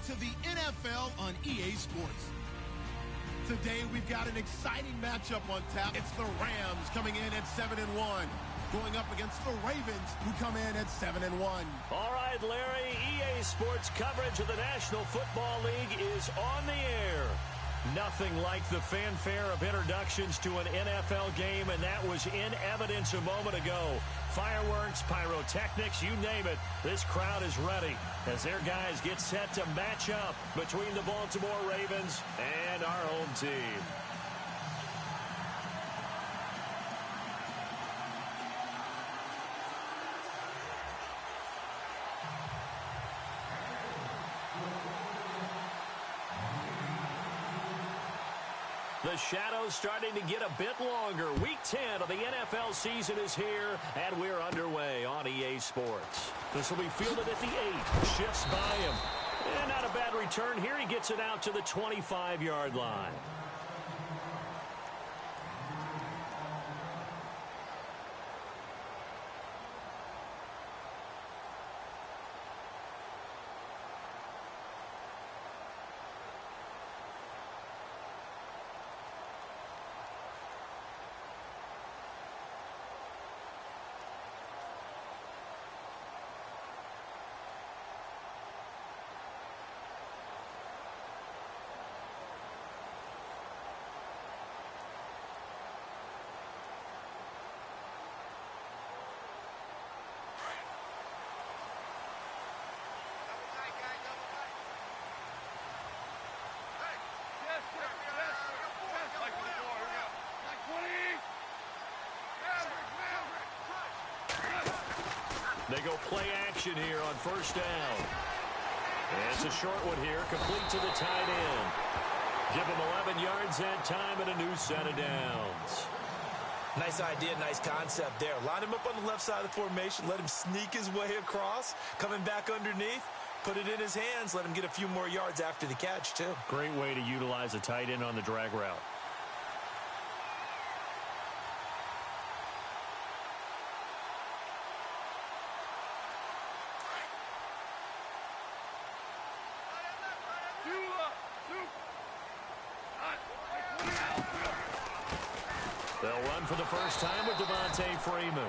to the NFL on EA Sports. Today, we've got an exciting matchup on tap. It's the Rams coming in at 7-1, going up against the Ravens, who come in at 7-1. All right, Larry, EA Sports coverage of the National Football League is on the air. Nothing like the fanfare of introductions to an NFL game, and that was in evidence a moment ago. Fireworks, pyrotechnics, you name it. This crowd is ready as their guys get set to match up between the Baltimore Ravens and our home team. The shadow's starting to get a bit longer. Week 10 of the NFL season is here, and we're underway on EA Sports. This will be fielded at the 8. Shifts by him. And not a bad return here. He gets it out to the 25-yard line. They go play action here on first down. And it's a short one here, complete to the tight end. Give him 11 yards that time and a new set of downs. Nice idea, nice concept there. Line him up on the left side of the formation, let him sneak his way across, coming back underneath, put it in his hands, let him get a few more yards after the catch, too. Great way to utilize a tight end on the drag route. They'll run for the first time with Devontae Freeman.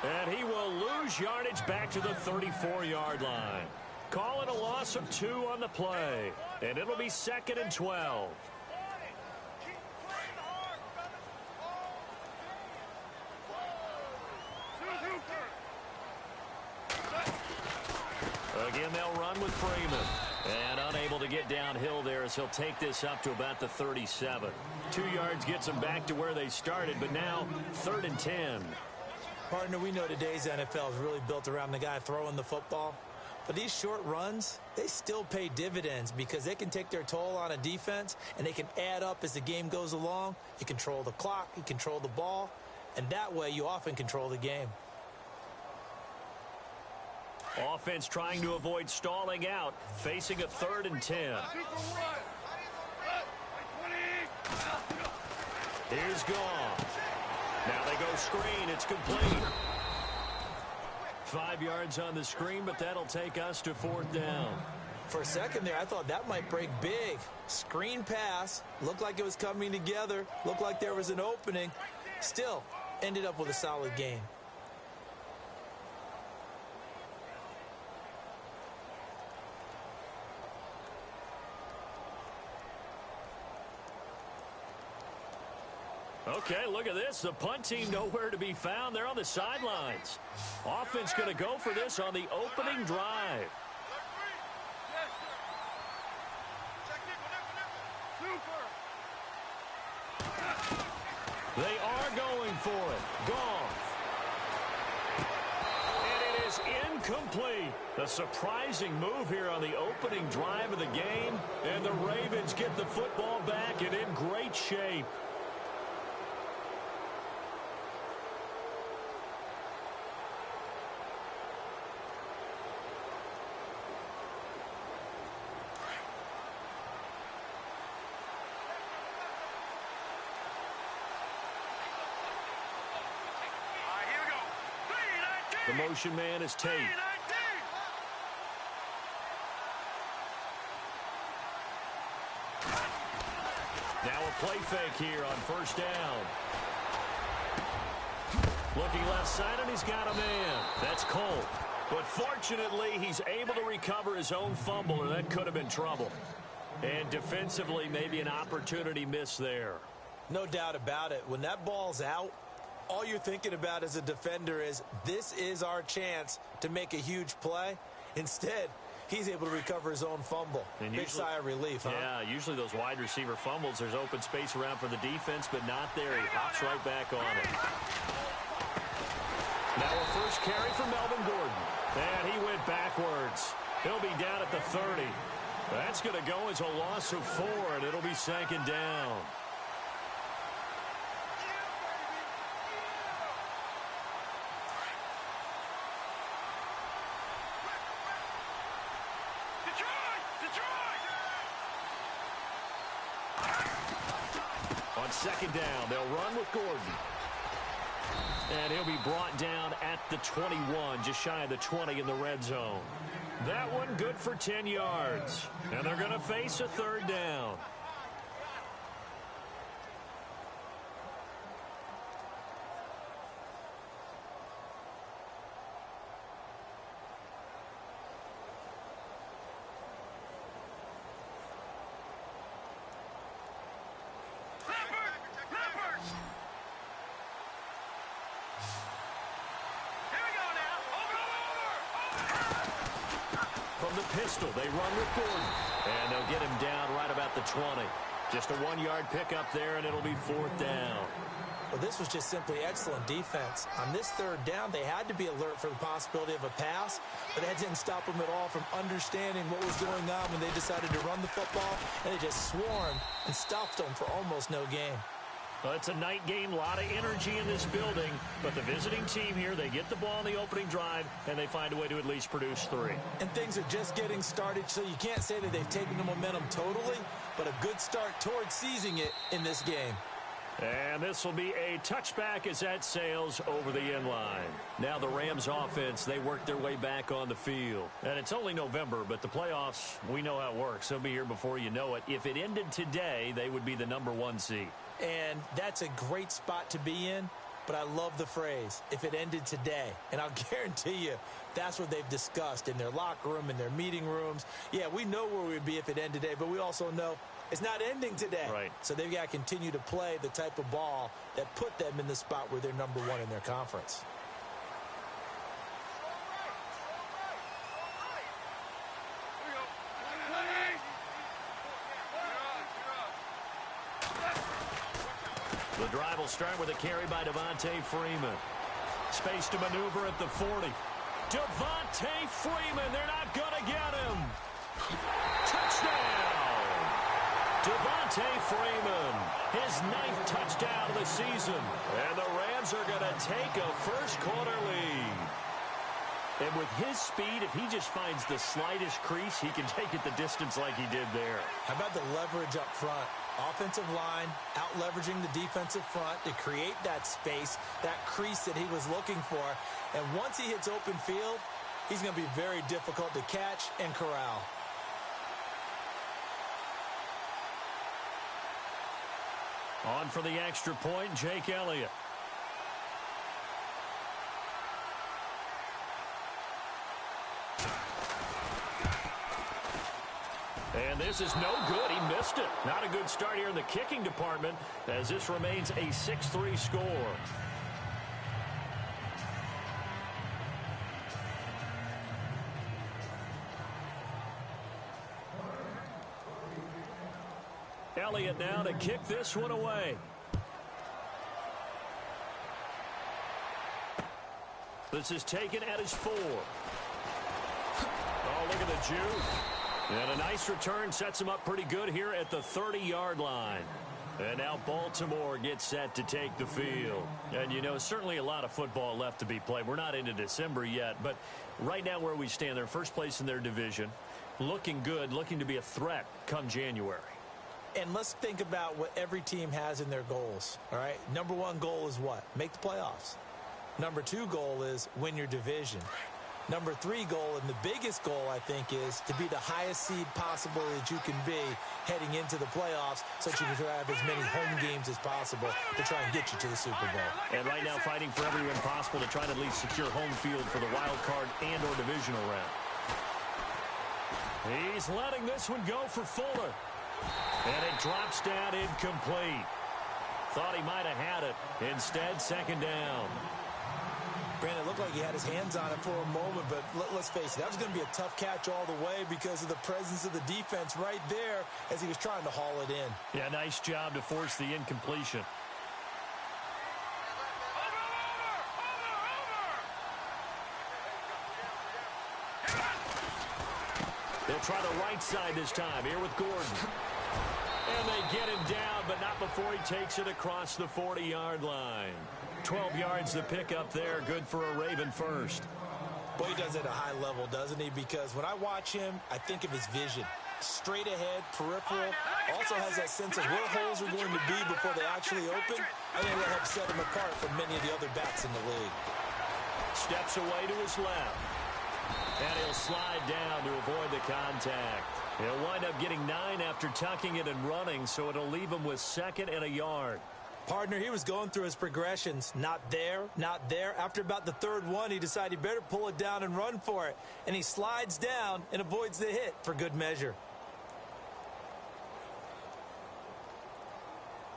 And he will lose yardage back to the 34-yard line. Call it a loss of 2 on the play. And it'll be 2nd and 12. Again, they'll run with Freeman. And unable to get downhill there as he'll take this up to about the 37. 2 yards gets them back to where they started, but now 3rd and 10. Partner, we know today's NFL is really built around the guy throwing the football. But these short runs, they still pay dividends because they can take their toll on a defense, and they can add up as the game goes along. You control the clock, you control the ball, and that way you often control the game. Offense trying to avoid stalling out, facing a 3rd and 10. Here's Goff. Now they go screen. It's complete. 5 yards on the screen, but that'll take us to 4th down. For a second there, I thought that might break big. Screen pass. Looked like it was coming together. Looked like there was an opening. Still, ended up with a solid game. Okay, look at this. The punt team nowhere to be found. They're on the sidelines. Offense going to go for this on the opening drive. They are going for it. Goff. And it is incomplete. A surprising move here on the opening drive of the game. And the Ravens get the football back and in great shape. The motion man is Tate. they'll play fake here on first down. Looking left side, and he's got a man. That's Cole. But fortunately, he's able to recover his own fumble, or that could have been trouble. And defensively, maybe an opportunity missed there. No doubt about it. When that ball's out, all you're thinking about as a defender is, this is our chance to make a huge play. Instead, he's able to recover his own fumble. And big sigh of relief, huh? Yeah, usually those wide receiver fumbles, there's open space around for the defense, but not there. He hops right back on it. Now a first carry for Melvin Gordon. And he went backwards. He'll be down at the 30. That's going to go as a loss of 4, and it'll be second down. On second down, they'll run with Gordon. And he'll be brought down at the 21, just shy of the 20 in the red zone. That one good for 10 yards. And they're going to face a third down. Pistol, they run with Gordon, and they'll get him down right about the 20. Just a 1-yard pickup there, and it'll be fourth down. Well, this was just simply excellent defense. On this third down, they had to be alert for the possibility of a pass, but that didn't stop them at all from understanding what was going on when they decided to run the football, and they just swarmed and stopped them for almost no gain. Well, it's a night game, a lot of energy in this building, but the visiting team here, they get the ball in the opening drive, and they find a way to at least produce 3. And things are just getting started, so you can't say that they've taken the momentum totally, but a good start towards seizing it in this game. And this will be a touchback as that sails over the end line. Now the Rams offense, they work their way back on the field. And it's only November, but the playoffs, we know how it works. They'll be here before you know it. If it ended today, they would be the #1 seed. And that's a great spot to be in, but I love the phrase, if it ended today. And I'll guarantee you, that's what they've discussed in their locker room, in their meeting rooms. Yeah, we know where we'd be if it ended today, but we also know it's not ending today. Right. So they've got to continue to play the type of ball that put them in the spot where they're #1 in their conference. The drive will start with a carry by Devontae Freeman. Space to maneuver at the 40. Devontae Freeman, they're not going to get him. Touchdown! Devontae Freeman, his 9th touchdown of the season. And the Rams are going to take a first-quarter lead. And with his speed, if he just finds the slightest crease, he can take it the distance like he did there. How about the leverage up front? Offensive line out-leveraging the defensive front to create that space, that crease that he was looking for. And once he hits open field, he's going to be very difficult to catch and corral. On for the extra point, Jake Elliott. And this is no good. He missed it. Not a good start here in the kicking department as this remains a 6-3 score. Elliott now to kick this one away. This is taken at his 4. Oh, look at the juke. And a nice return sets him up pretty good here at the 30-yard line. And now Baltimore gets set to take the field. And, you know, certainly a lot of football left to be played. We're not into December yet, but right now where we stand, they're first place in their division. Looking good, looking to be a threat come January. And let's think about what every team has in their goals, all right? #1 goal is what? Make the playoffs. #2 goal is win your division. Number 3 goal, and the biggest goal, I think, is to be the highest seed possible that you can be heading into the playoffs so that you can have as many home games as possible to try and get you to the Super Bowl. And right now fighting for every win possible to try to at least secure home field for the wild card and or divisional round. He's letting this one go for Fuller. And it drops down incomplete. Thought he might have had it. Instead, second down. Brandon, it looked like he had his hands on it for a moment, but let's face it, that was going to be a tough catch all the way because of the presence of the defense right there as he was trying to haul it in. Yeah, nice job to force the incompletion. They'll try the right side this time, here with Gordon. And they get him down, but not before he takes it across the 40-yard line. 12 yards to pick up there, good for a Raven first. Boy, he does it at a high level, doesn't he? Because when I watch him, I think of his vision. Straight ahead, peripheral, also has that sense of where holes are going to be before they actually open. I think that helps set him apart from many of the other backs in the league. Steps away to his left. And he'll slide down to avoid the contact. He'll wind up getting 9 after tucking it and running, so it'll leave him with 2nd and a yard. Partner, he was going through his progressions. Not there, not there. After about the 3rd one, he decided he better pull it down and run for it. And he slides down and avoids the hit for good measure.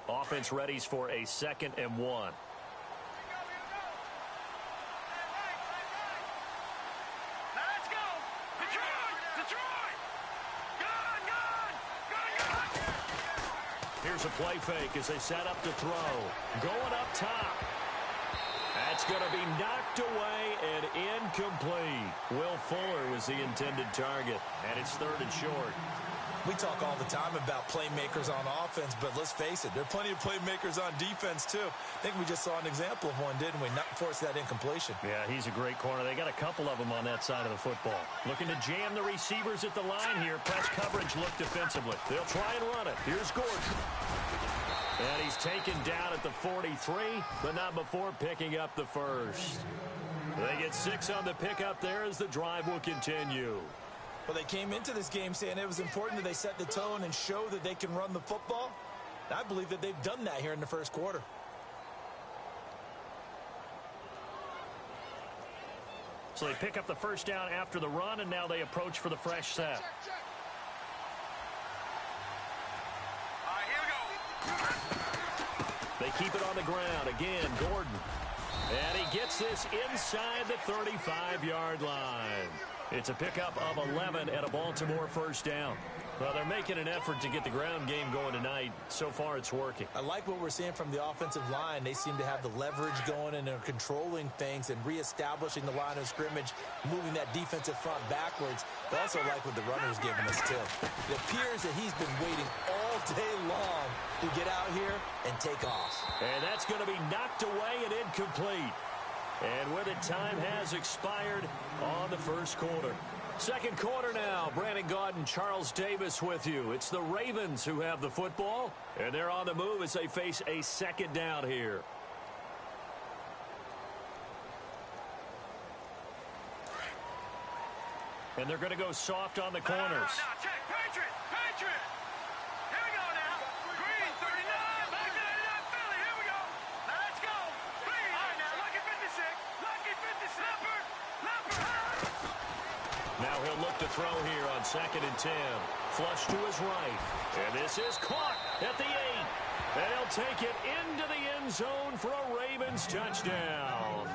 Offense readies for a 2nd and 1. Here's a play fake as they set up to throw. Going up top. That's going to be knocked away and incomplete. Will Fuller was the intended target, and it's 3rd and short. We talk all the time about playmakers on offense, but let's face it, there are plenty of playmakers on defense, too. I think we just saw an example of one, didn't we? Not force that incompletion. Yeah, he's a great corner. They got a couple of them on that side of the football. Looking to jam the receivers at the line here. Press coverage look defensively. They'll try and run it. Here's Gordon. And he's taken down at the 43, but not before picking up the first. They get 6 on the pickup there as the drive will continue. Well, they came into this game saying it was important that they set the tone and show that they can run the football. And I believe that they've done that here in the first quarter. So they pick up the first down after the run, and now they approach for the fresh set. They keep it on the ground. Again, Gordon. And he gets this inside the 35-yard line. It's a pickup of 11 and a Baltimore first down. Well, they're making an effort to get the ground game going tonight. So far, it's working. I like what we're seeing from the offensive line. They seem to have the leverage going, and they're controlling things and reestablishing the line of scrimmage, moving that defensive front backwards. I also like what the runner's giving us, too. It appears that he's been waiting all day long to get out here and take off. And that's going to be knocked away and incomplete. And with it, time has expired on the first quarter. Second quarter now. Brandon Gaudin, Charles Davis with you. It's the Ravens who have the football, and they're on the move as they face a second down here. And they're going to go soft on the corners. Now, check. Patriot! Patriot! Here we go now. Green, 39. Back to 89. Philly, here we go. Now, let's go. Green. All right, now, Lucky 56. Lucky 56. Leopard. Now he'll look to throw here on 2nd and 10. Flush to his right. And this is caught at the 8. And he'll take it into the end zone for a Ravens touchdown.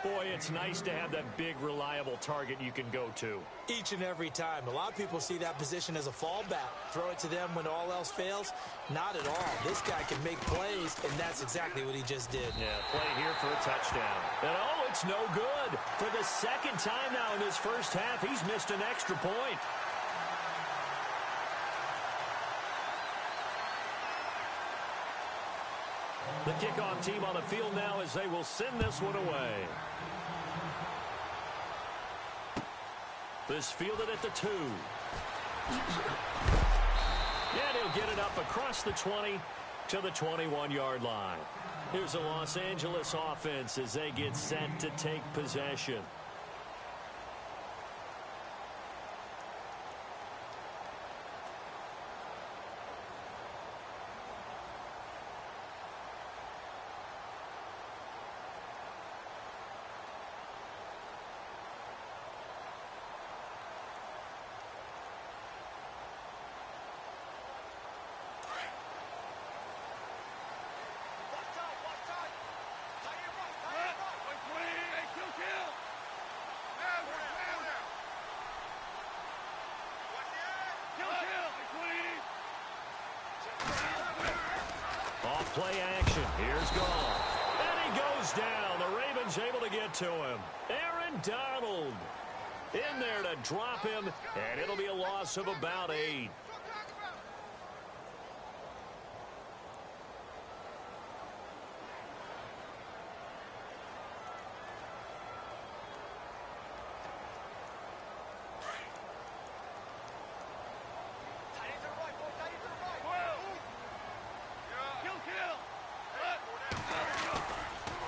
Boy, it's nice to have that big, reliable target you can go to. Each and every time. A lot of people see that position as a fallback. Throw it to them when all else fails. Not at all. This guy can make plays, and that's exactly what he just did. Yeah, play here for a touchdown. And oh, it's no good. For the second time now in his first half, he's missed an extra point. The kickoff team on the field now as they will send this one away. This fielded at the 2. And he'll get it up across the 20 to the 21-yard line. Here's the Los Angeles offense as they get set to take possession. play action. Here's Goff. And he goes down. The Ravens able to get to him. Aaron Donald in there to drop him, and it'll be a loss of about 8.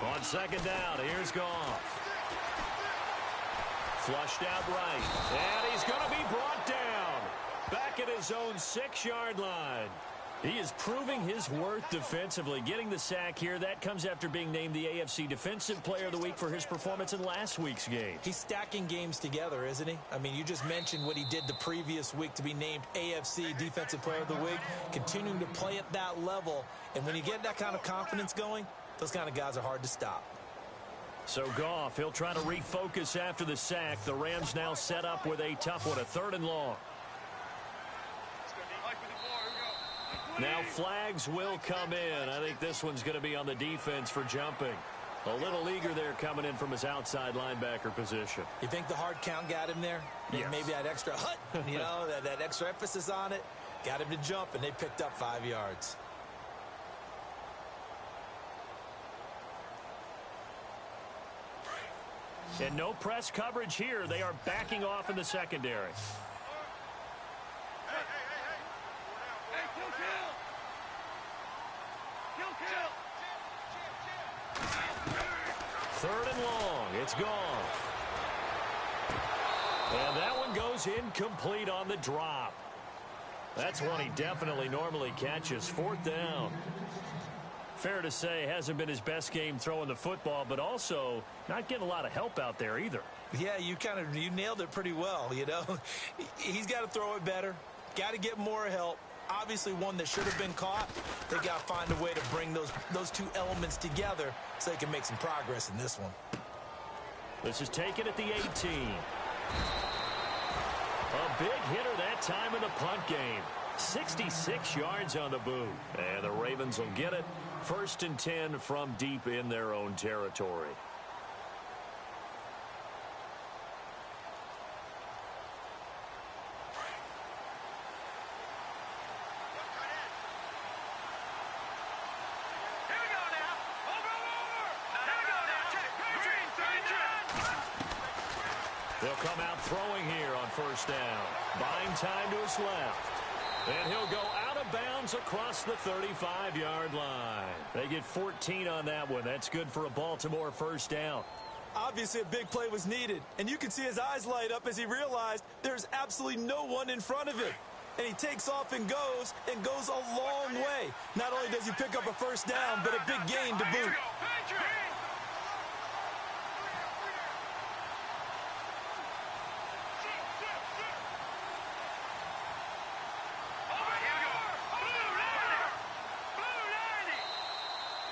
On second down, here's Goff. Flushed out right, and he's going to be brought down. Back at his own 6-yard line. He is proving his worth defensively. Getting the sack here, that comes after being named the AFC Defensive Player of the Week for his performance in last week's game. He's stacking games together, isn't he? I mean, you just mentioned what he did the previous week to be named AFC Defensive Player of the Week, continuing to play at that level. And when you get that kind of confidence going, those kind of guys are hard to stop. So Goff, he'll try to refocus after the sack. The Rams now set up with a tough one, a 3rd and long. Now flags will come in. I think this one's going to be on the defense for jumping. A little eager there coming in from his outside linebacker position. You think the hard count got him there? Yes. Maybe that extra hut, you know, that extra emphasis on it. Got him to jump, and they picked up 5 yards. And no press coverage here. They are backing off in the secondary. Third and long. It's gone. And that one goes incomplete on the drop. That's one he definitely normally catches. 4th down. Fair to say, hasn't been his best game throwing the football, but also not getting a lot of help out there either. Yeah, you nailed it pretty well, you know. He's got to throw it better. Got to get more help. Obviously one that should have been caught. They got to find a way to bring those two elements together so they can make some progress in this one. This is taken at the 18. A big hitter that time in the punt game. 66 yards on the boot. And the Ravens will get it. 1st and 10 from deep in their own territory. They'll come out throwing here on 1st down. Buying time to his left. And he'll go out of bounds across the 35-yard line. They get 14 on that one. That's good for a Baltimore 1st down. Obviously, a big play was needed. And you can see his eyes light up as he realized there's absolutely no one in front of him. And he takes off and goes a long way. Not only does he pick up a 1st down, but a big gain to boot.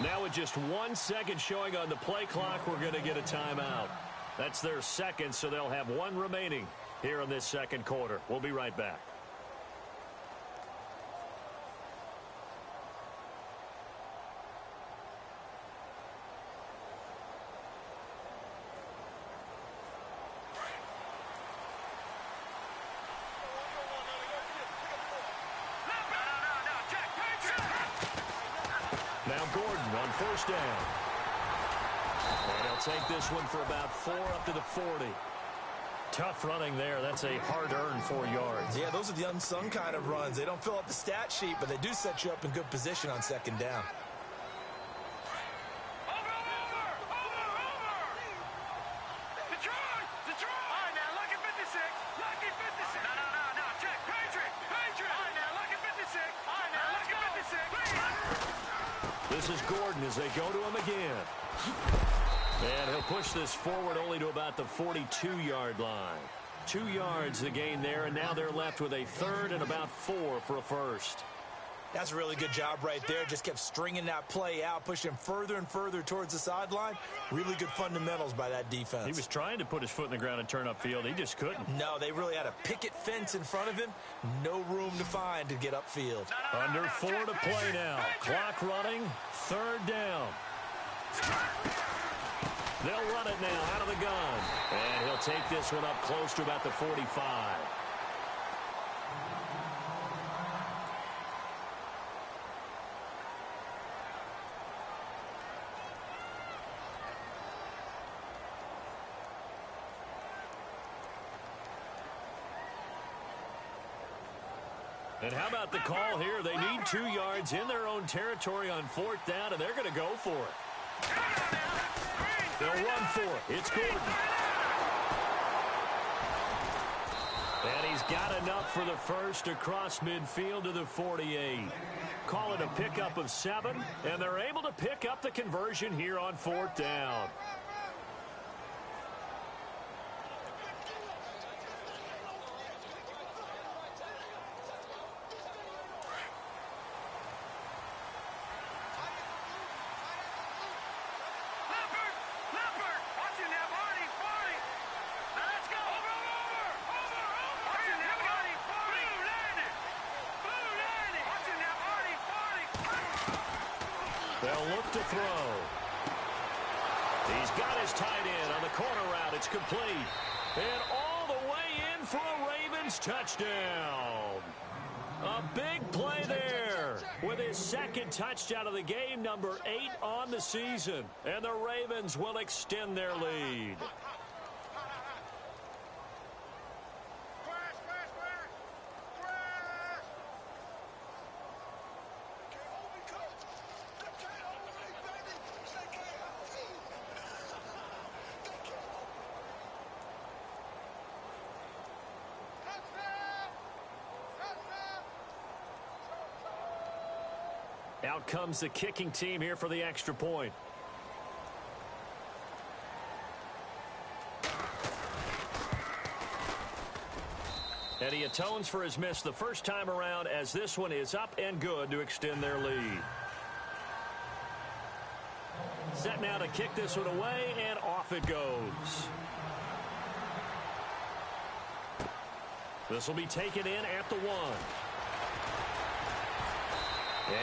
Now with just 1 second showing on the play clock, we're going to get a timeout. That's their second, so they'll have 1 remaining here in this 2nd quarter. We'll be right back. Now Gordon on 1st down. And he'll take this one for about 4 up to the 40. Tough running there. That's a hard-earned 4 yards. Yeah, those are the unsung kind of runs. They don't fill up the stat sheet, but they do set you up in good position on 2nd down. This is Gordon as they go to him again. And he'll push this forward only to about the 42-yard line. 2 yards the gain there, and now they're left with a 3rd and about 4 for a 1st. That's a really good job right there. Just kept stringing that play out, pushing him further and further towards the sideline. Really good fundamentals by that defense. He was trying to put his foot in the ground and turn upfield. He just couldn't. No, they really had a picket fence in front of him. No room to find to get upfield. Under 4 to play now. Clock running. 3rd down. They'll run it now out of the gun. And he'll take this one up close to about the 45. And how about the call here? They need 2 yards in their own territory on 4th down, and they're going to go for it. They'll run for it. It's Gordon. And he's got enough for the first across midfield to the 48. Call it a pickup of 7, and they're able to pick up the conversion here on 4th down. They'll look to throw. He's got his tight end on the corner route. It's complete. And all the way in for a Ravens touchdown. A big play there with his 2nd touchdown of the game, number 8 on the season. And the Ravens will extend their lead. Out comes the kicking team here for the extra point. And he atones for his miss the first time around, as this one is up and good to extend their lead. Set now to kick this one away, and off it goes. This will be taken in at the 1.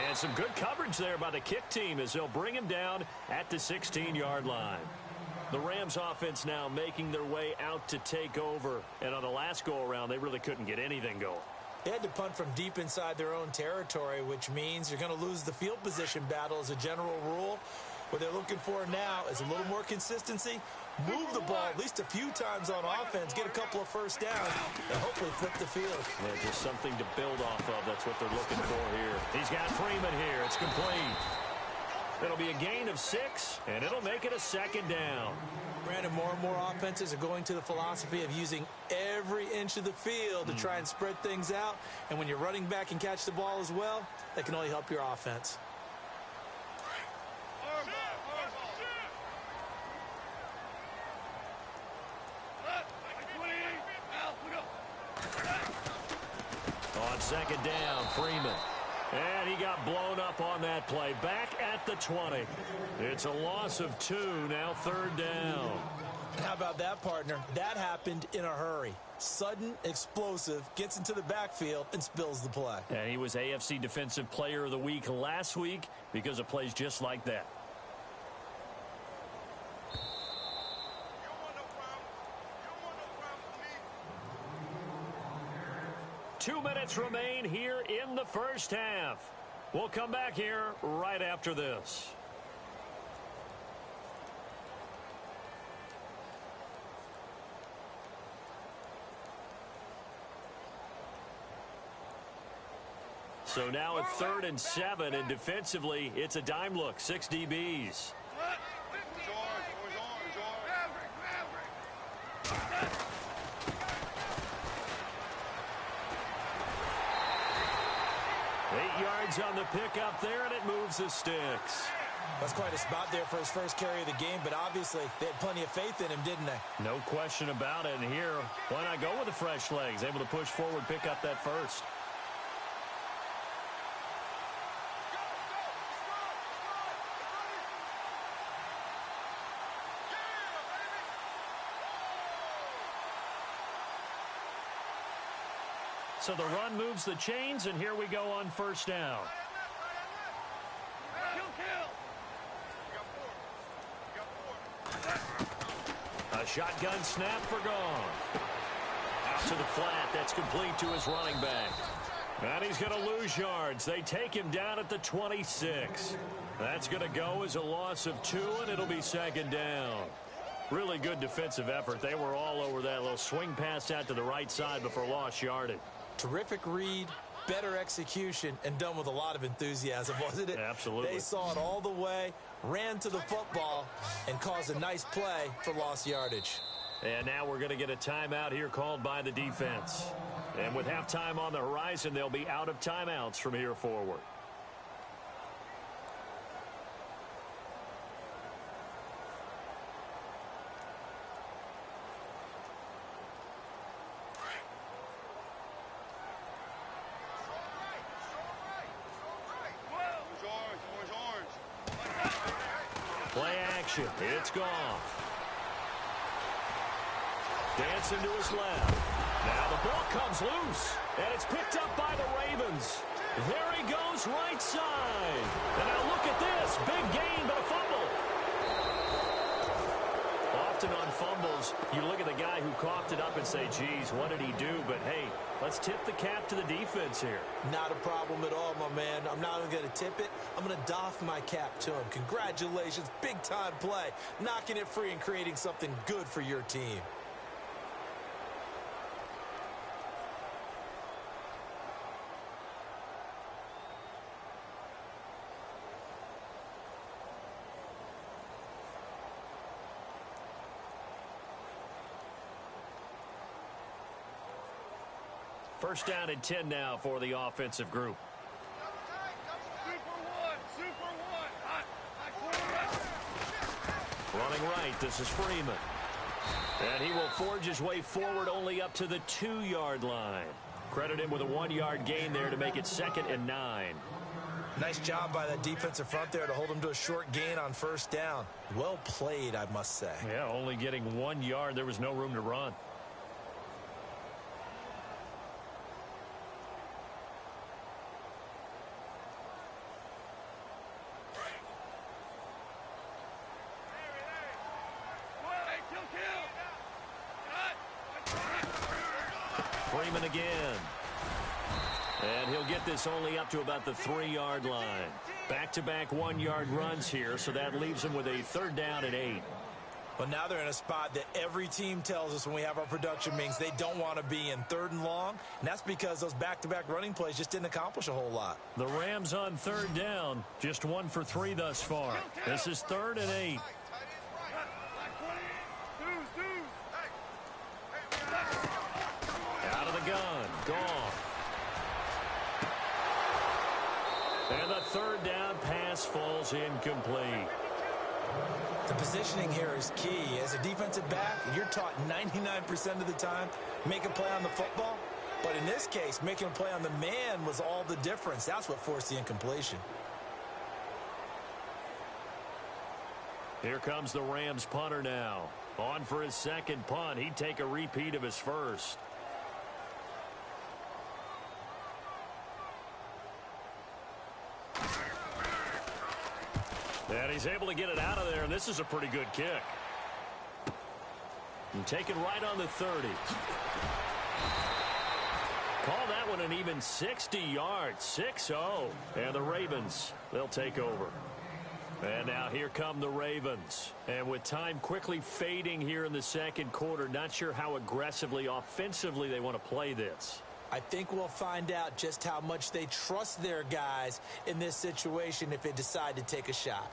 And some good coverage there by the kick team as they'll bring him down at the 16-yard line. The Rams offense now making their way out to take over. And on the last go-around, they really couldn't get anything going. They had to punt from deep inside their own territory, which means you're going to lose the field position battle as a general rule. What they're looking for now is a little more consistency, move the ball at least a few times on offense, get a couple of first downs, and hopefully flip the field. Yeah, just something to build off of. That's what they're looking for here. He's got Freeman here. It's complete. It'll be a gain of 6, and it'll make it a 2nd down. Brandon, more and more offenses are going to the philosophy of using every inch of the field to try and spread things out. And when you're running back and catch the ball as well, that can only help your offense. On 2nd down, Freeman. And he got blown up on that play. Back at the 20. It's a loss of 2, now 3rd down. How about that, partner? That happened in a hurry. Sudden, explosive, gets into the backfield and spills the play. And he was AFC Defensive Player of the Week last week because of plays just like that. 2 minutes remain here in the first half. We'll come back here right after this. So now it's 3rd and 7, and defensively, it's a dime look, 6 DBs. On the pickup there, and it moves the sticks. That's quite a spot there for his first carry of the game, but obviously they had plenty of faith in him, didn't they? No question about it. And here, why not go with the fresh legs? Able to push forward, pick up that first. So the run moves the chains, and here we go on first down. A shotgun snap for Goff. Out to the flat. That's complete to his running back. And he's going to lose yards. They take him down at the 26. That's going to go as a loss of 2, and it'll be second down. Really good defensive effort. They were all over that little swing pass out to the right side before lost yardage. Terrific read, better execution, and done with a lot of enthusiasm, wasn't it? Absolutely. They saw it all the way, ran to the football, and caused a nice play for lost yardage. And now we're going to get a timeout here called by the defense. And with halftime on the horizon, they'll be out of timeouts from here forward. Play action. It's Goff. Dancing to his left. Now the ball comes loose, and it's picked up by the Ravens. There he goes, right side. And now look at this. Big gain, but a fumble. Often on fumbles, you look at the guy who coughed it up and say, geez, what did he do? But, hey, let's tip the cap to the defense here. Not a problem at all, my man. I'm not even going to tip it. I'm going to doff my cap to him. Congratulations. Big-time play. Knocking it free and creating something good for your team. First down and 10 now for the offensive group. Running right, this is Freeman. And he will forge his way forward only up to the 2-yard line. Credit him with a 1-yard gain there to make it 2nd and 9. Nice job by that defensive front there to hold him to a short gain on first down. Well played, I must say. Yeah, only getting 1 yard. There was no room to run. Freeman again. And he'll get this only up to about the 3-yard line. Back-to-back 1-yard runs here, so that leaves him with a 3rd down and 8. But now they're in a spot that every team tells us when we have our production meetings they don't want to be in, 3rd and long. And that's because those back-to-back running plays just didn't accomplish a whole lot. The Rams on 3rd down, just 1 for 3 thus far. This is 3rd and 8. Out of the gun, Goff. And the 3rd down pass falls incomplete. The positioning here is key. As a defensive back, you're taught 99% of the time, make a play on the football. But in this case, making a play on the man was all the difference. That's what forced the incompletion. Here comes the Rams punter now. On for his 2nd punt. He'd take a repeat of his first. And he's able to get it out of there, and this is a pretty good kick. And taken right on the 30. Call that one an even 60 yards, 6-0. And the Ravens, they'll take over. And now here come the Ravens. And with time quickly fading here in the 2nd quarter, not sure how aggressively, offensively they want to play this. I think we'll find out just how much they trust their guys in this situation if they decide to take a shot.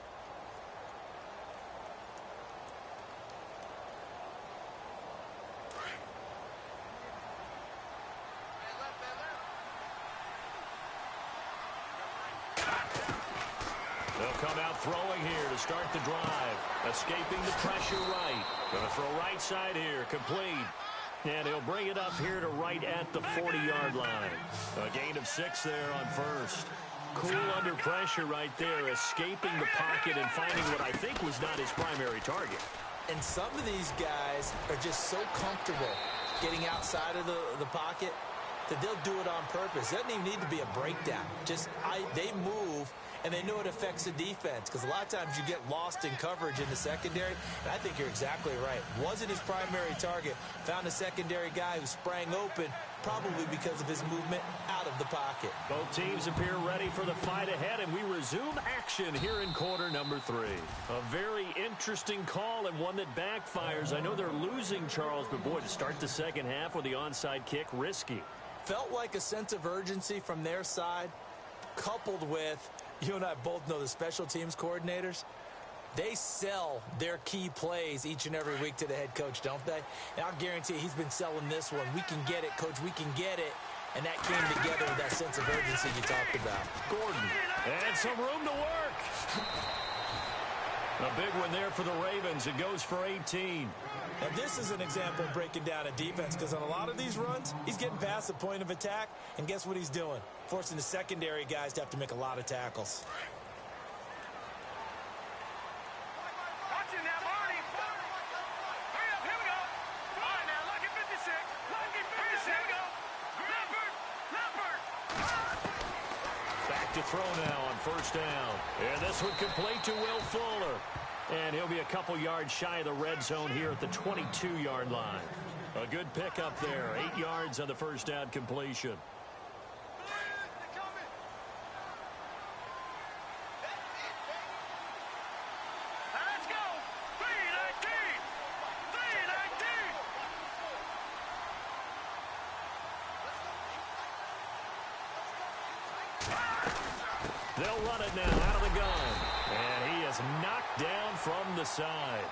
They'll come out throwing here to start the drive. Escaping the pressure right. Going to throw right side here, complete. And he'll bring it up here to right at the 40-yard line. A gain of 6 there on first. Cool under pressure right there, escaping the pocket and finding what I think was not his primary target. And some of these guys are just so comfortable getting outside of the pocket that they'll do it on purpose. It doesn't even need to be a breakdown. They move, and they know it affects the defense, because a lot of times you get lost in coverage in the secondary, and I think you're exactly right. Wasn't his primary target. Found a secondary guy who sprang open, probably because of his movement out of the pocket. Both teams appear ready for the fight ahead, and we resume action here in quarter number 3. A very interesting call and one that backfires. I know they're losing, Charles, but boy, to start the second half with the onside kick, risky. Felt like a sense of urgency from their side, coupled with, you and I both know the special teams coordinators, they sell their key plays each and every week to the head coach, don't they? And I'll guarantee you he's been selling this one. We can get it, coach, we can get it. And that came together with that sense of urgency you talked about. Gordon, and some room to work. A big one there for the Ravens. It goes for 18. And this is an example of breaking down a defense, because on a lot of these runs, he's getting past the point of attack, and guess what he's doing? Forcing the secondary guys to have to make a lot of tackles. Watch it now, Marty. Hurry up, here we go. All right, now, lucky 56. Lucky 56. Here we go. Leopard. Back to throw now on first down. And this one complete to Will Fuller. And he'll be a couple yards shy of the red zone here at the 22-yard line. A good pickup there. 8 yards on the first down completion. Let's go. 319. 319. They'll run it now out of the gun. And he is knocked down from the side.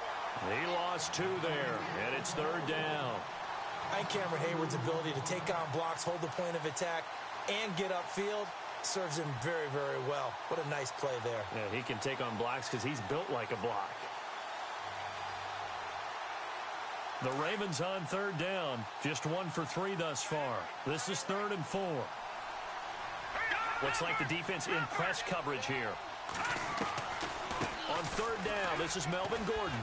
He lost 2 there, and it's third down. I think Cameron Hayward's ability to take on blocks, hold the point of attack, and get upfield serves him very, very well. What a nice play there. Yeah, he can take on blocks because he's built like a block. The Ravens on third down. Just 1 for 3 thus far. This is 3rd and 4. Looks like the defense in press coverage here. On third down, this is Melvin Gordon.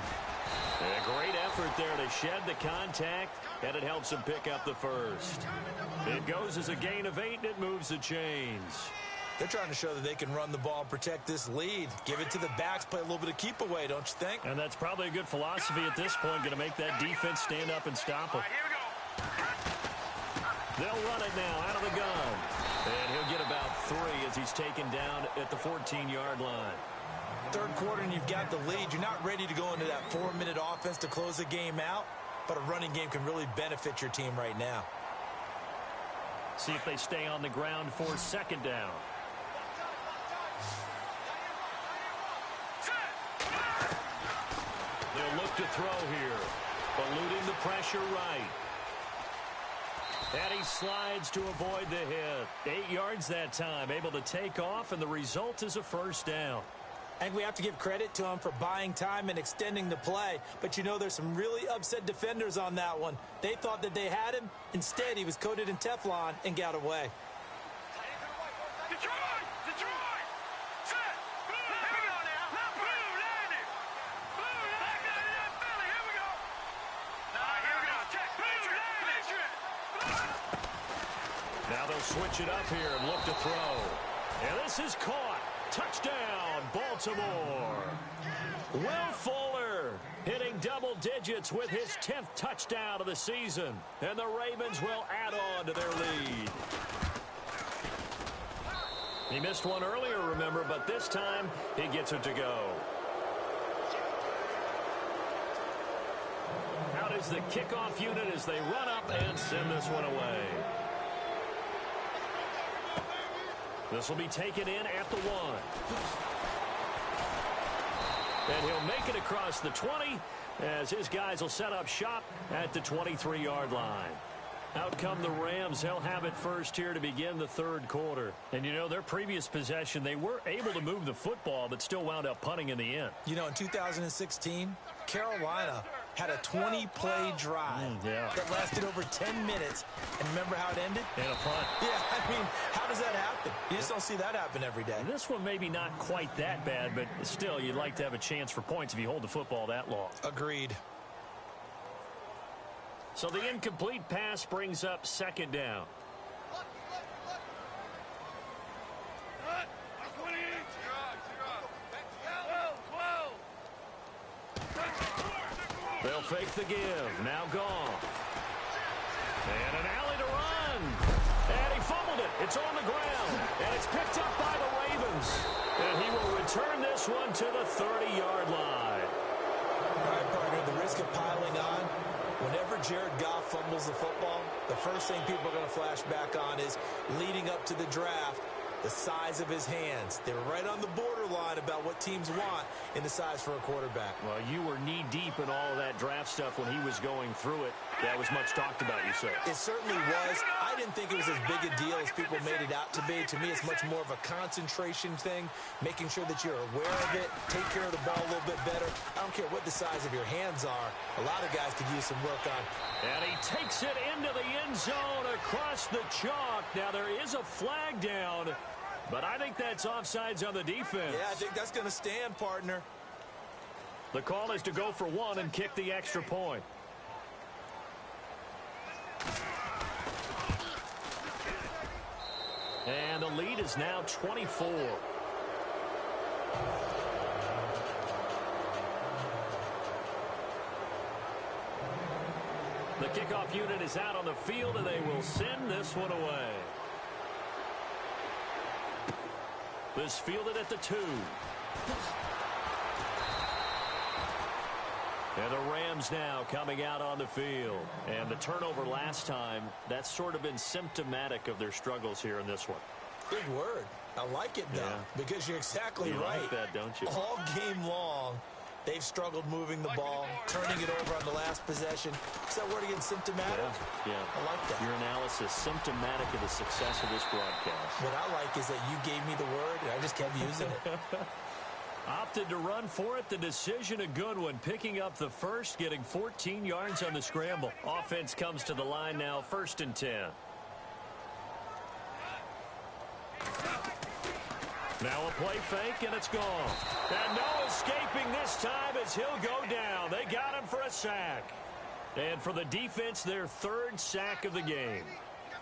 A great effort there to shed the contact, and it helps him pick up the first. It goes as a gain of 8, and it moves the chains. They're trying to show that they can run the ball and protect this lead. Give it to the backs, play a little bit of keep away, don't you think? And that's probably a good philosophy at this point, going to make that defense stand up and stop them. All right, here we go. They'll run it now out of the gun. And he'll get about 3 as he's taken down at the 14-yard line. Third quarter and you've got the lead. You're not ready to go into that 4-minute offense to close the game out, but a running game can really benefit your team right now. See if they stay on the ground for second down. They'll look to throw here, eluding the pressure right. And he slides to avoid the hit. 8 yards that time, able to take off, and the result is a first down. And we have to give credit to him for buying time and extending the play. But, you know, there's some really upset defenders on that one. They thought that they had him. Instead, he was coated in Teflon and got away. Detroit! Detroit! Set! Here we go now. Blue landing! Blue back to Philly. Here we go. All right, here we go. Check. Now they'll switch it up here and look to throw. And this is caught. Touchdown, Baltimore. Will Fuller hitting double digits with his 10th touchdown of the season. And the Ravens will add on to their lead. He missed one earlier, remember, but this time he gets it to go. Out is the kickoff unit as they run up and send this one away. This will be taken in at the 1. And he'll make it across the 20 as his guys will set up shop at the 23-yard line. Out come the Rams. They'll have it first here to begin the third quarter. And, you know, their previous possession, they were able to move the football but still wound up punting in the end. You know, in 2016, Carolina had a 20-play drive that lasted over 10 minutes. And remember how it ended? In a punt. Yeah, I mean, how does that happen? You just don't see that happen every day. And this one maybe not quite that bad, but still, you'd like to have a chance for points if you hold the football that long. Agreed. So the incomplete pass brings up second down. They'll fake the give. Now Goff. And an alley to run. And he fumbled it. It's on the ground. And it's picked up by the Ravens. And he will return this one to the 30-yard line. All right, partner, the risk of piling on. Whenever Jared Goff fumbles the football, the first thing people are going to flash back on is leading up to the draft, the size of his hands. They were right on the borderline about what teams want in the size for a quarterback. Well, you were knee-deep in all of that draft stuff when he was going through it. That was much talked about, you said. It certainly was. I didn't think it was as big a deal as people made it out to be. To me, it's much more of a concentration thing, making sure that you're aware of it, take care of the ball a little bit better. I don't care what the size of your hands are. A lot of guys could use some work on. And he takes it into the end zone across the chalk. Now, there is a flag down, but I think that's offsides on the defense. Yeah, I think that's going to stand, partner. The call is to go for one and kick the extra point. And the lead is now 24. The kickoff unit is out on the field, and they will send this one away. This fielded at the 2. And the Rams now coming out on the field. And the turnover last time, that's sort of been symptomatic of their struggles here in this one. Big word. I like it, though, because you're exactly right. You like that, don't you? All game long, they've struggled moving the ball, turning it over on the last possession. Is that word again, symptomatic? Yeah. I like that. Your analysis, symptomatic of the success of this broadcast. What I like is that you gave me the word, and I just kept using it. Opted to run for it. The decision a good one. Picking up the first, getting 14 yards on the scramble. Offense comes to the line now, 1st and 10. Now a play fake, and it's gone. And no escaping this time as he'll go down. They got him for a sack. And for the defense, their 3rd sack of the game.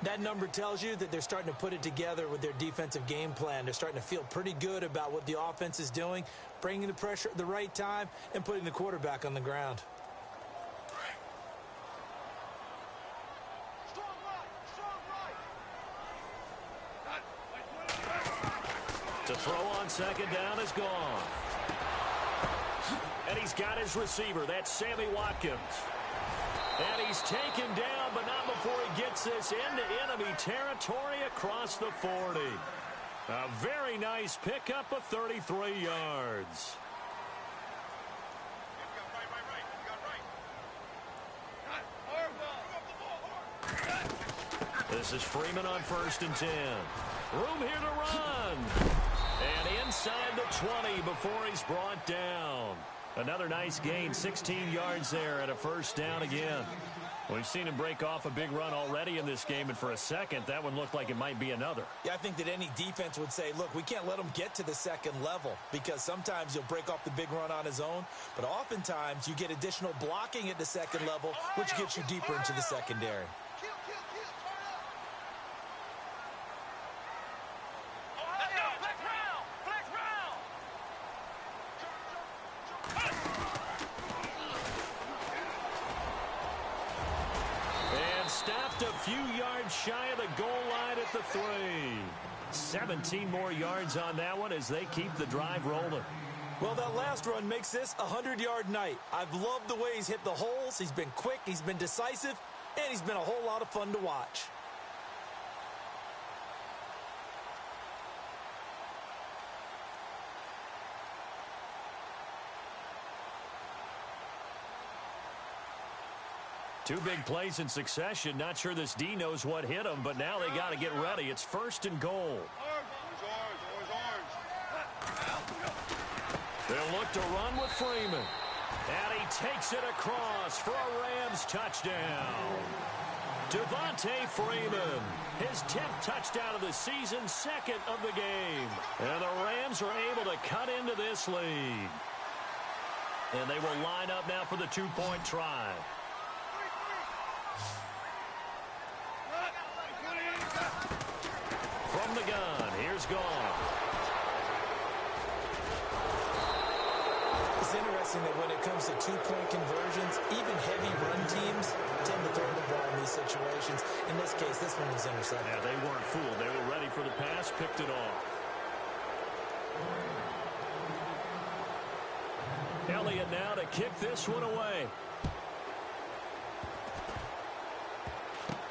That number tells you that they're starting to put it together with their defensive game plan. They're starting to feel pretty good about what the offense is doing, bringing the pressure at the right time, and putting the quarterback on the ground. To throw on 2nd down is gone. And he's got his receiver. That's Sammy Watkins. And he's taken down, but not before he gets this into enemy territory across the 40. A very nice pickup of 33 yards. This is Freeman on 1st and 10. Room here to run. And inside the 20 before he's brought down. Another nice gain, 16 yards there and a 1st down again. We've seen him break off a big run already in this game, and for a second, that one looked like it might be another. Yeah, I think that any defense would say, look, we can't let him get to the 2nd level, because sometimes he'll break off the big run on his own, but oftentimes you get additional blocking at the 2nd level, which gets you deeper into the secondary. Stopped a few yards shy of the goal line at the 3. 17 more yards on that one as they keep the drive rolling. Well, that last run makes this a 100-yard night. I've loved the way he's hit the holes. He's been quick, he's been decisive, and he's been a whole lot of fun to watch. Two big plays in succession. Not sure this D knows what hit him, but now they got to get ready. It's 1st and goal. They'll look to run with Freeman. And he takes it across for a Rams touchdown. Devontae Freeman, his 10th touchdown of the season, 2nd of the game. And the Rams are able to cut into this lead. And they will line up now for the 2-point try. From the gun, here's Goff. It's interesting that when it comes to 2-point conversions, this one was intercepted. Yeah, they weren't fooled. They were ready for the pass, picked it off. Elliott now to kick this one away.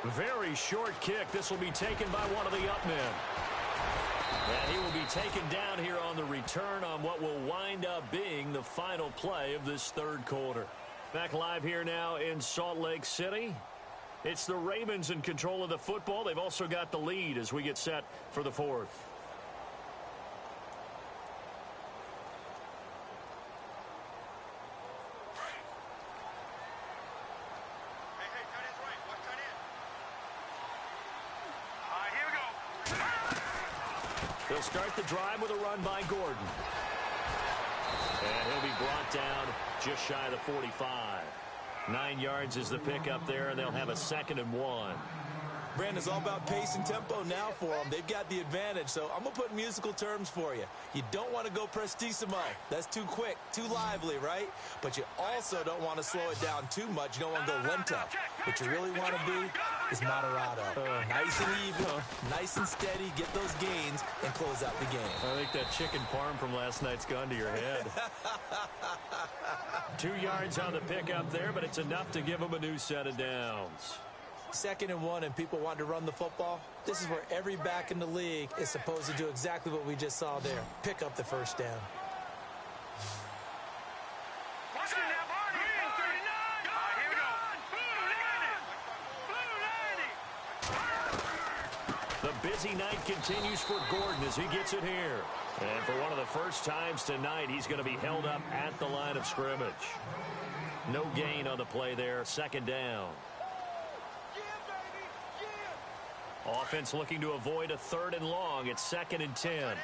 Very short kick. This will be taken by one of the up men. And he will be taken down here on the return on what will wind up being the final play of this third quarter. Back live here now in Salt Lake City. It's the Ravens in control of the football. They've also got the lead as we get set for the fourth. They'll start the drive with a run by Gordon. And he'll be brought down just shy of the 45. 9 yards is the pickup there, and they'll have a 2nd and 1. Brandon, it's all about pace and tempo now for them. They've got the advantage, so I'm going to put musical terms for you. You don't want to go prestissimo. That's too quick, too lively, right? But you also don't want to slow it down too much. You don't want to go lento. What you really want to be is moderato. Nice and even, nice and steady, get those gains, and close out the game. I think that chicken parm from last night's gone to your head. 2 yards on the pickup there, but it's enough to give them a new set of downs. 2nd and 1, and people want to run the football. This is where every back in the league is supposed to do exactly what we just saw there. Pick up the first down. The busy night continues for Gordon as he gets it here. And for one of the first times tonight, he's going to be held up at the line of scrimmage. No gain on the play there. 2nd down. Offense looking to avoid a 3rd and long. It's 2nd and 10.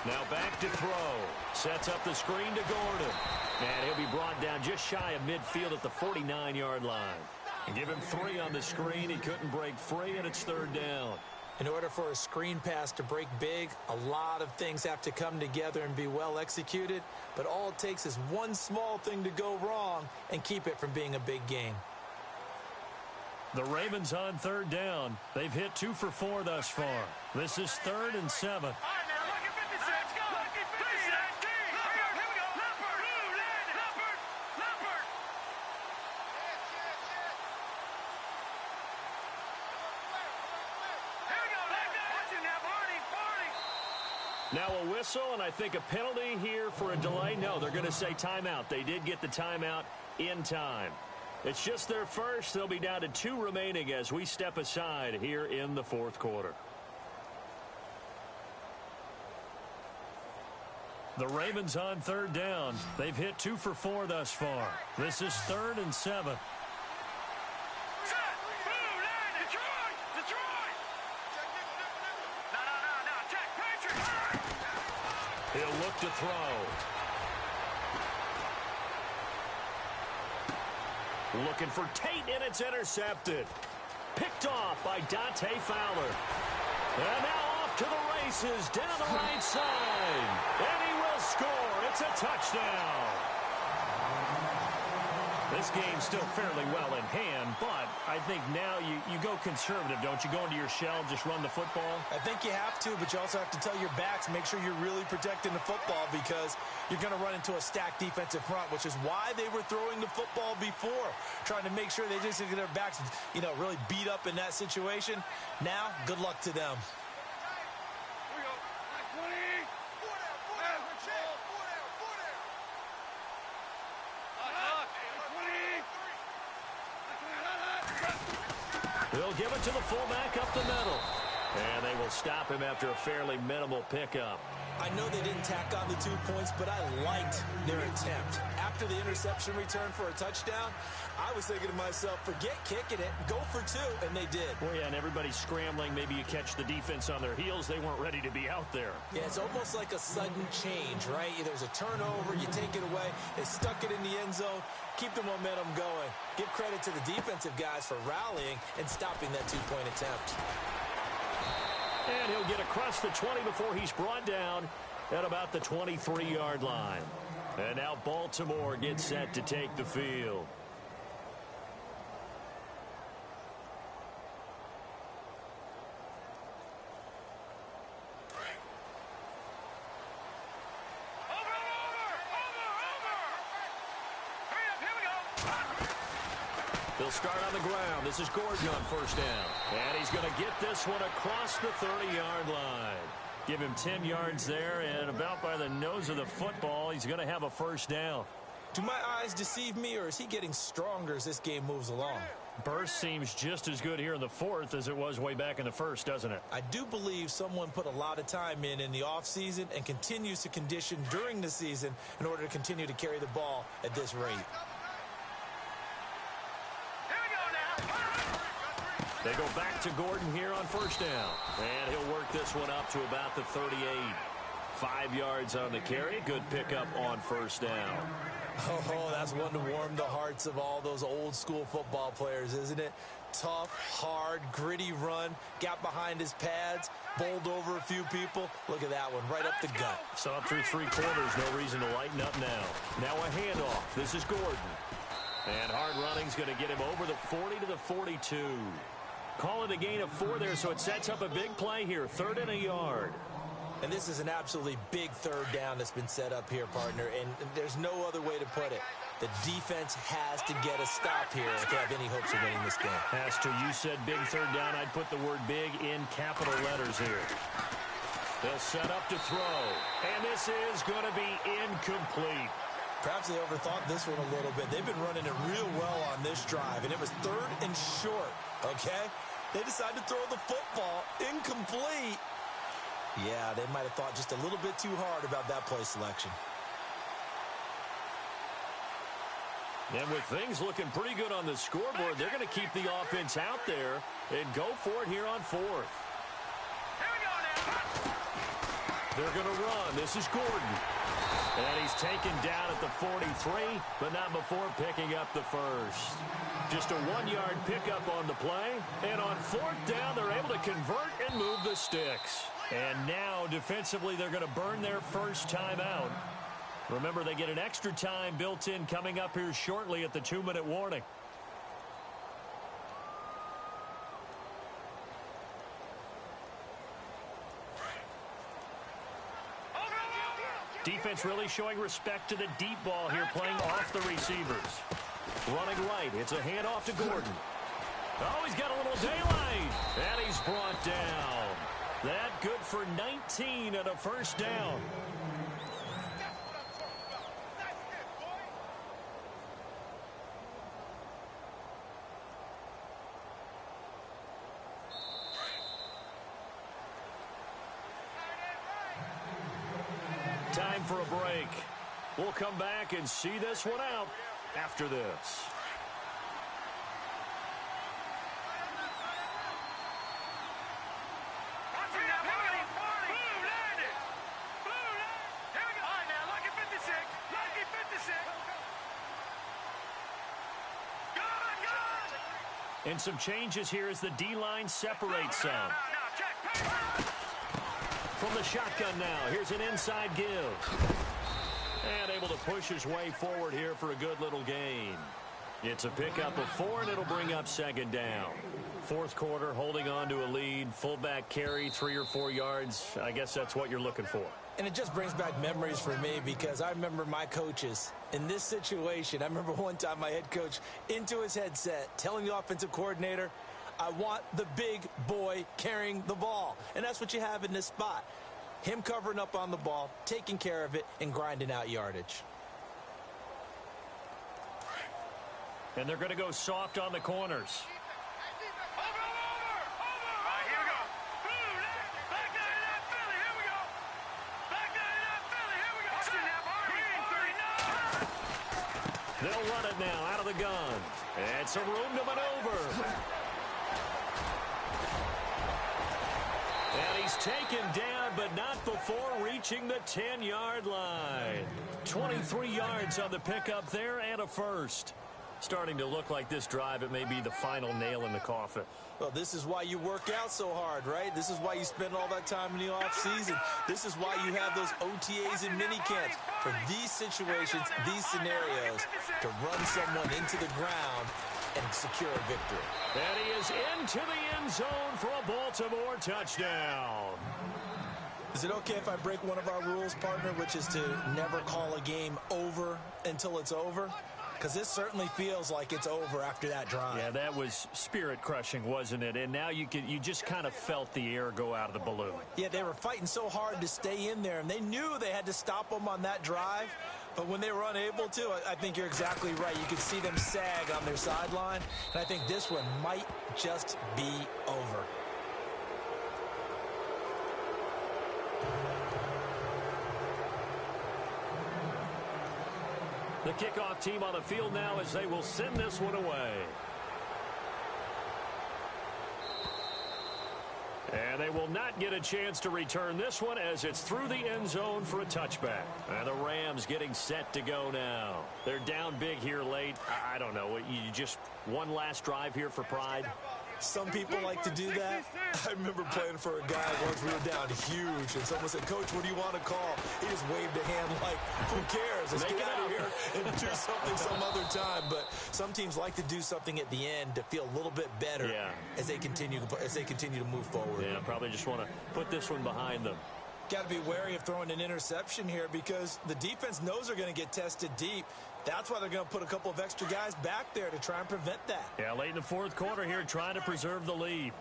Now back to throw. Sets up the screen to Gordon. And he'll be brought down just shy of midfield at the 49-yard line. And give him 3 on the screen. He couldn't break free, and it's 3rd down. In order for a screen pass to break big, a lot of things have to come together and be well executed. But all it takes is one small thing to go wrong and keep it from being a big game. The Ravens on 3rd down. They've hit 2 for 4 thus far. This is 3rd and 7. Now a whistle, and I think a penalty here for a delay. No, they're going to say timeout. They did get the timeout in time. It's just their first. They'll be down to 2 remaining as we step aside here in the 4th quarter. The Ravens on 3rd down. They've hit 2 for 4 thus far. This is 3rd and 7. He'll look to throw. Looking for Tate, and it's intercepted. Picked off by Dante Fowler. And now off to the races down the right side. And he will score. It's a touchdown. This game's still fairly well in hand, but I think now you go conservative, don't you? Go into your shell, just run the football? I think you have to, but you also have to tell your backs, make sure you're really protecting the football because you're going to run into a stacked defensive front, which is why they were throwing the football before, trying to make sure they just get their backs, really beat up in that situation. Now, good luck to them. They'll give it to the fullback up the middle. And they will stop him after a fairly minimal pickup. I know they didn't tack on the 2 points, but I liked their attempt. After the interception return for a touchdown, I was thinking to myself, forget kicking it, go for 2, and they did. Well, yeah, and everybody's scrambling. Maybe you catch the defense on their heels. They weren't ready to be out there. Yeah, it's almost like a sudden change, right? There's a turnover, you take it away, they stuck it in the end zone, keep the momentum going. Give credit to the defensive guys for rallying and stopping that 2-point attempt. And he'll get across the 20 before he's brought down at about the 23-yard line. And now Baltimore gets set to take the field. They'll start on the ground. This is Gordon on first down. And he's going to get this one across the 30-yard line. Give him 10 yards there, and about by the nose of the football, he's going to have a first down. Do my eyes deceive me, or is he getting stronger as this game moves along? Burst seems just as good here in the fourth as it was way back in the first, doesn't it? I do believe someone put a lot of time in the offseason and continues to condition during the season in order to continue to carry the ball at this rate. They go back to Gordon here on first down. And he'll work this one up to about the 38. 5 yards on the carry. Good pickup on first down. Oh, that's one to warm the hearts of all those old school football players, isn't it? Tough, hard, gritty run. Got behind his pads. Bowled over a few people. Look at that one, right up the gut. Saw through 3 quarters. No reason to lighten up now. Now a handoff. This is Gordon. And hard running's going to get him over the 40 to the 42. Call it a gain of 4 there, so it sets up a big play here. 3rd and a yard. And this is an absolutely big 3rd down that's been set up here, partner, and there's no other way to put it. The defense has to get a stop here if they have any hopes of winning this game. Has to. You said big 3rd down. I'd put the word big in capital letters here. They'll set up to throw, and this is going to be incomplete. Perhaps they overthought this one a little bit. They've been running it real well on this drive, and it was 3rd and short, okay? They decided to throw the football incomplete. Yeah, they might have thought just a little bit too hard about that play selection. And with things looking pretty good on the scoreboard, they're going to keep the offense out there and go for it here on 4th. Here we go now. They're going to run. This is Gordon. And he's taken down at the 43, but not before picking up the first. Just a 1-yard pickup on the play. And on 4th down, they're able to convert and move the sticks. And now, defensively, they're going to burn their first time out. Remember, they get an extra time built in coming up here shortly at the 2-minute warning. Defense really showing respect to the deep ball here, playing off the receivers. Running right, it's a handoff to Gordon. Oh, he's got a little daylight, and he's brought down. That good for 19 and a first down. Time for a break. We'll come back and see this one out after this. And some changes here as the D-line separates some. From the shotgun now, here's an inside give. And able to push his way forward here for a good little gain. It's a pickup of 4, and it'll bring up 2nd down. 4th quarter, holding on to a lead. Fullback carry, 3 or 4 yards. I guess that's what you're looking for. And it just brings back memories for me because I remember my coaches in this situation. I remember one time my head coach into his headset telling the offensive coordinator, I want the big boy carrying the ball. And that's what you have in this spot. Him covering up on the ball, taking care of it, and grinding out yardage. And they're going to go soft on the corners. They'll run it now out of the gun. And some room to maneuver. And he's taken down, but not before reaching the 10-yard line. 23 yards on the pickup there and a first. Starting to look like this drive, it may be the final nail in the coffin. Well, this is why you work out so hard, right? This is why you spend all that time in the offseason. This is why you have those OTAs and mini camps. For these situations, these scenarios, to run someone into the ground and secure a victory. And he is into the end zone for a Baltimore touchdown. Is it okay if I break one of our rules, partner, which is to never call a game over until it's over? Because this certainly feels like it's over after that drive. Yeah, that was spirit-crushing, wasn't it? And now you just kind of felt the air go out of the balloon. Yeah, they were fighting so hard to stay in there, and they knew they had to stop them on that drive. But when they were unable to, I think you're exactly right. You could see them sag on their sideline, and I think this one might just be over. The kickoff team on the field now as they will send this one away. And they will not get a chance to return this one as it's through the end zone for a touchback. And the Rams getting set to go now. They're down big here late. I don't know. You just one last drive here for pride. Some people like to do that. I remember playing for a guy once we were down huge, and someone said, "Coach, what do you want to call?" He just waved a hand like, "Who cares? Let's get out of here and do something some other time." But some teams like to do something at the end to feel a little bit better as they continue to move forward. Yeah, probably just want to put this one behind them. Got to be wary of throwing an interception here because the defense knows they're going to get tested deep. That's why they're going to put a couple of extra guys back there to try and prevent that. Yeah, late in the fourth quarter here, trying to preserve the lead.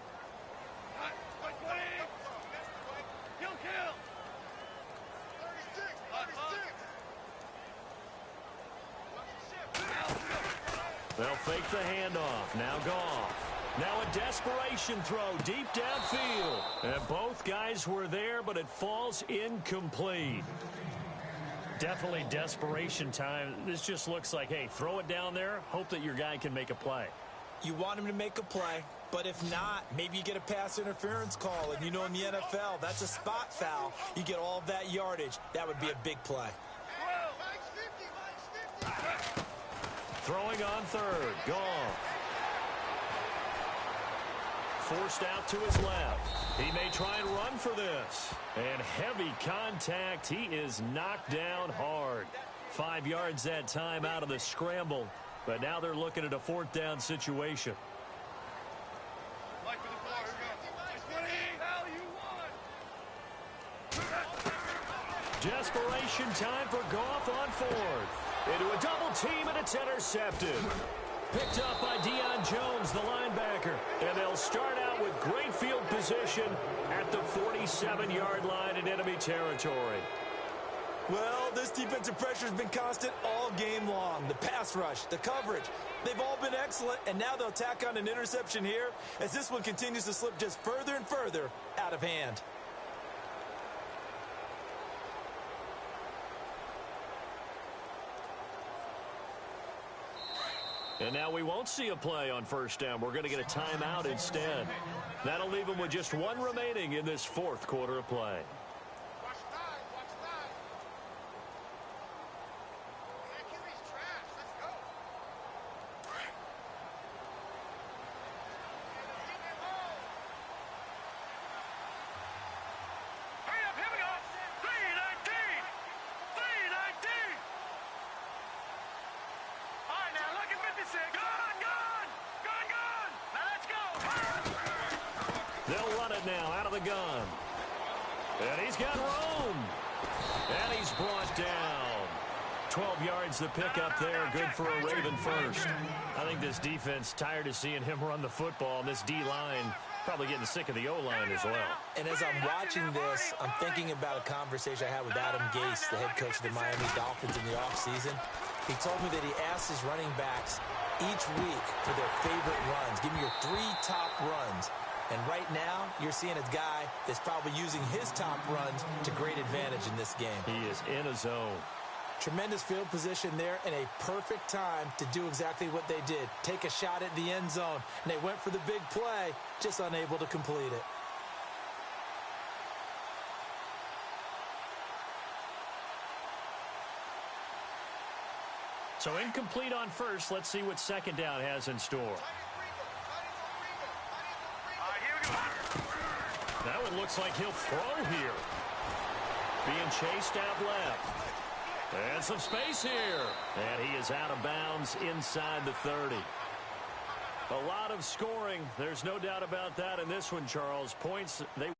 They'll fake the handoff. Now Goff. Now a desperation throw deep downfield. And both guys were there, but it falls incomplete. Definitely desperation time. This just looks like, hey, throw it down there, hope that your guy can make a play. You want him to make a play, but if not, maybe you get a pass interference call. And you know in the NFL, that's a spot foul. You get all of that yardage. That would be a big play. Throwing on third. Goff. Forced out to his left. He may try and run for this. And heavy contact. He is knocked down hard. 5 yards that time out of the scramble. But now they're looking at a fourth down situation. Desperation time for Goff on fourth. Into a double team, and it's intercepted. Picked up by Deion Jones, the linebacker. And they'll start out with great field position at the 47-yard line in enemy territory. Well, this defensive pressure has been constant all game long. The pass rush, the coverage, they've all been excellent. And now they'll tack on an interception here as this one continues to slip just further and further out of hand. And now we won't see a play on first down. We're going to get a timeout instead. That'll leave them with just one remaining in this fourth quarter of play. They'll run it now out of the gun. And he's got room. And he's brought down. 12 yards to pick up there. Good for a Raven first. I think this defense tired of seeing him run the football. And this D-line probably getting sick of the O-line as well. And as I'm watching this, I'm thinking about a conversation I had with Adam Gase, the head coach of the Miami Dolphins in the offseason. He told me that he asked his running backs each week for their favorite runs. Give me your 3 top runs. And right now, you're seeing a guy that's probably using his top runs to great advantage in this game. He is in a zone. Tremendous field position there and a perfect time to do exactly what they did. Take a shot at the end zone. And they went for the big play, just unable to complete it. So incomplete on first. Let's see what second down has in store. All right, here we go. That one looks like he'll throw here. Being chased out left. And some space here. And he is out of bounds inside the 30. A lot of scoring. There's no doubt about that in this one, Charles. Points, they